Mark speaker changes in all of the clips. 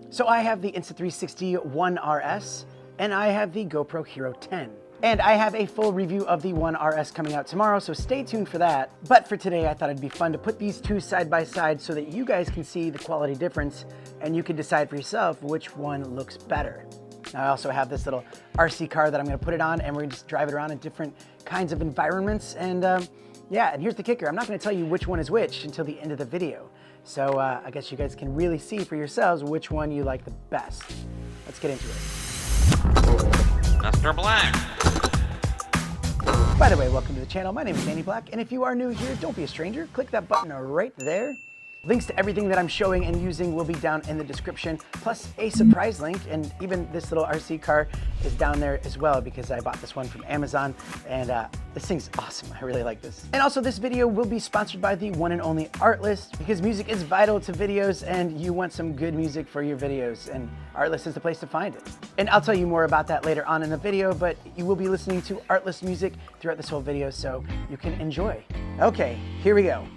Speaker 1: So I have the Insta360 One RS and I have the GoPro Hero 10. And I have a full review of the One RS coming out tomorrow, so stay tuned for that. But for today, I thought it'd be fun to put these two side by side so that you guys can see the quality difference and you can decide for yourself which one looks better. Now, I also have this little RC car that I'm gonna put it on and we're gonna just drive it around in different kinds of environments. And yeah, and here's the kicker. I'm not gonna tell you which one is which until the end of the video. So I guess you guys can really see for yourselves which one you like the best. Let's get into it.
Speaker 2: Mr. Black.
Speaker 1: By the way, welcome to the channel. My name is Danny Black, and if you are new here, don't be a stranger. Click that button right there. Links to everything that I'm showing and using will be down in the description, plus a surprise link, and even this little RC car is down there as well because I bought this one from Amazon, and this thing's awesome. I really like this. And also, this video will be sponsored by the one and only Artlist, because music is vital to videos and you want some good music for your videos, and Artlist is the place to find it. And I'll tell you more about that later on in the video, but you will be listening to Artlist music throughout this whole video, so you can enjoy. Okay, here we go.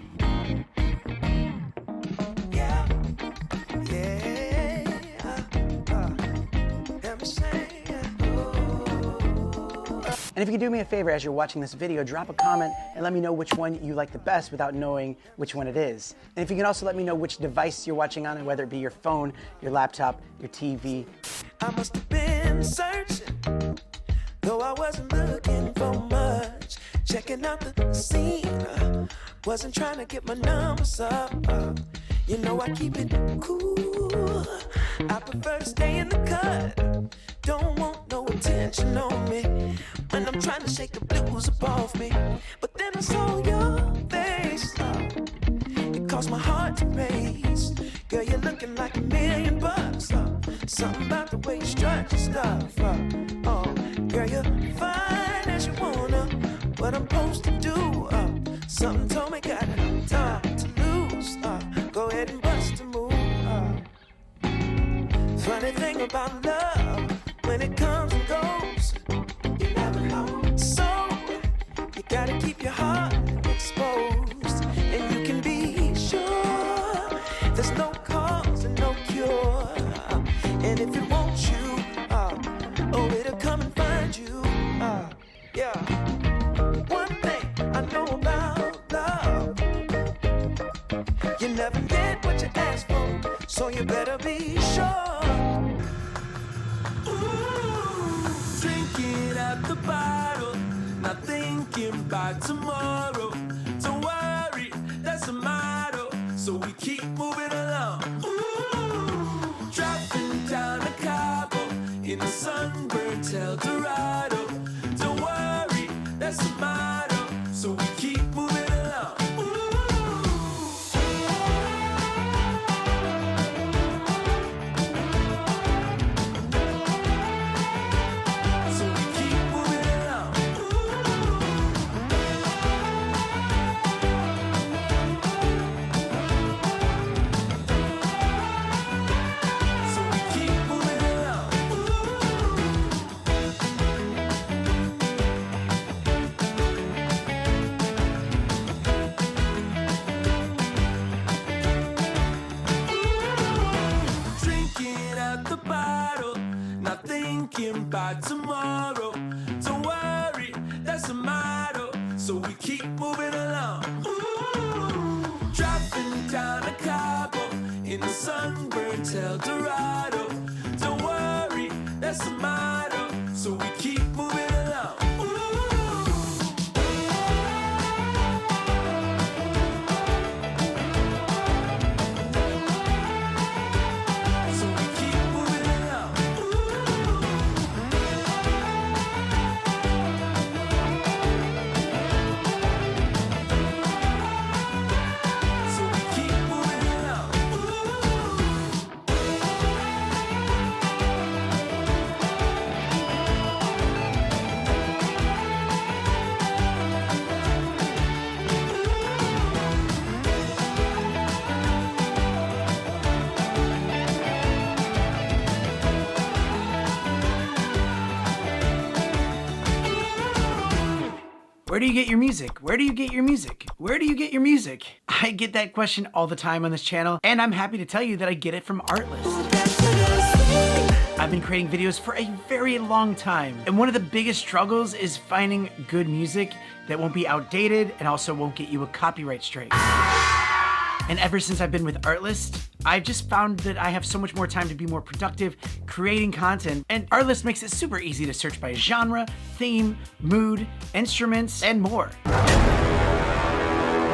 Speaker 1: And if you could do me a favor as you're watching this video, drop a comment and let me know which one you like the best without knowing which one it is. And if you can also let me know which device you're watching on, and whether it be your phone, your laptop, your TV.
Speaker 3: I must have been searching, though I wasn't looking for much. Checking out the scene, wasn't trying to get my numbers up. You know I keep it cool. I prefer to stay in the cut. Don't want no attention on me when I'm trying to shake the blues up off me. But then I saw your face. It caused my heart to race. Girl, you're looking like $1,000,000. Something about the way you strut your stuff. Oh, girl, you're fine as you wanna. What I'm supposed to do? Something told me got time to lose. Go ahead and bust a move. Funny thing about love, when it comes and goes, you never know. So you gotta keep your heart exposed, and you can be sure there's no cause and no cure. And if it wants you, oh, it'll come and find you. Yeah. One thing I know about love, you never get what you ask for, so you better be sure. Drinking at the bottle, not thinking about tomorrow. Don't worry, that's a motto, so we keep moving along. Driving down a Cabo in a sunburned Eldorado. Don't worry, that's a motto, so we keep moving along. By tomorrow, don't worry, that's a motto, so we keep moving along. Driving down a Cabo in a sunburned Eldorado. Don't worry, that's a motto, so we keep moving along.
Speaker 1: Where do you get your music? Where do you get your music? Where do you get your music? I get that question all the time on this channel, and I'm happy to tell you that I get it from Artlist. I've been creating videos for a very long time, and one of the biggest struggles is finding good music that won't be outdated and also won't get you a copyright strike. And ever since I've been with Artlist, I've just found that I have so much more time to be more productive creating content, and Artlist makes it super easy to search by genre, theme, mood, instruments, and more.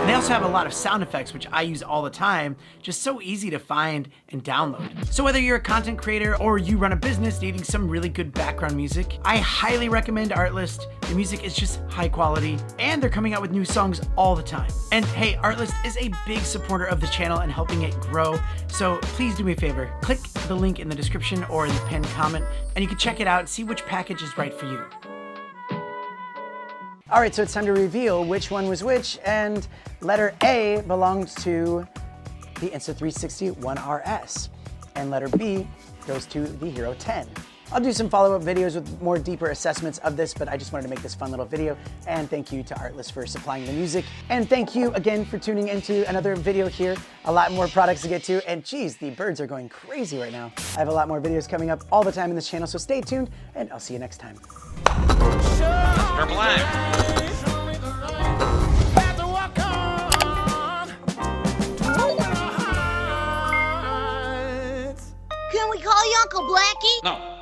Speaker 1: And they also have a lot of sound effects, which I use all the time, just so easy to find and download. So whether you're a content creator or you run a business needing some really good background music, I highly recommend Artlist. The music is just high quality, and they're coming out with new songs all the time. And hey, Artlist is a big supporter of the channel and helping it grow, so please do me a favor, click the link in the description or in the pinned comment, and you can check it out and see which package is right for you. All right, so it's time to reveal which one was which, and letter A belongs to the Insta360 One RS, and letter B goes to the Hero 10. I'll do some follow-up videos with more deeper assessments of this, but I just wanted to make this fun little video, and thank you to Artlist for supplying the music, and thank you again for tuning into another video here. A lot more products to get to, and geez, the birds are going crazy right now. I have a lot more videos coming up all the time in this channel, so stay tuned, and I'll see you next time.
Speaker 2: Mr. Black.
Speaker 4: Can we call you Uncle Blackie?
Speaker 2: No.